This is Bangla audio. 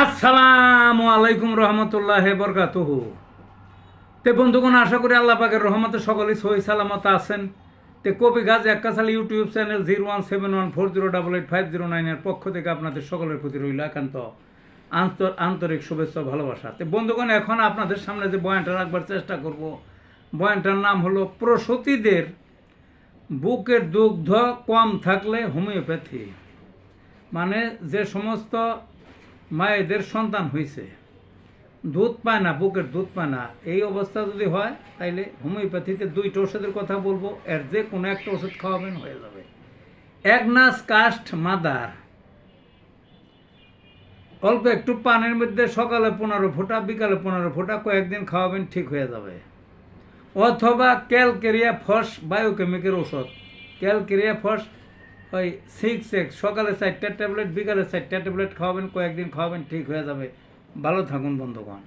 আসসালামু আলাইকুম রহমতুল্লাহ বরকাতুহু। তে বন্ধুগণ, আশা করি আল্লাহ পাকের রহমতে সকলেই সহি সালামত আছেন। তে কবি গাজী এক্কাশালী ইউটিউব চ্যানেল 0171408850 এর পক্ষ থেকে আপনাদের সকলের প্রতি রইল একান্ত আন্তরিক শুভেচ্ছা ও ভালোবাসা। তে বন্ধুগণ, এখন আপনাদের সামনে যে বয়ানটা রাখবার চেষ্টা করব, বয়ানটার নাম হলো প্রসূতিদের বুকের দুগ্ধ কম থাকলে হোমিওপ্যাথি। মানে যে সমস্ত মায়েদের সন্তান হয়েছে, দুধ পায় না, বুকের দুধ পায় না, এই অবস্থা যদি হয় তাইলে হোমিওপ্যাথিতে দুইটা ওষুধের কথা বলবো, এর যে কোনো একটা ওষুধ খাওয়াবেন হয়ে যাবে। অ্যাগনাস কাস্ট মাদার অল্প একটু পানির মধ্যে সকালে 15 ফোঁটা, বিকালে 15 ফোঁটা কয়েকদিন খাওয়াবেন, ঠিক হয়ে যাবে। অথবা ক্যালকেরিয়া ফস বায়োকেমিকের ওষুধ, ক্যালকেরিয়া ফস ওই 6x, সকালে 4টা ট্যাবলেট, বিকালে 4টা ট্যাবলেট খাওয়াবেন, কয়েকদিন খাওয়াবেন, ঠিক হয়ে যাবে। ভালো থাকুন বন্ধুগণ।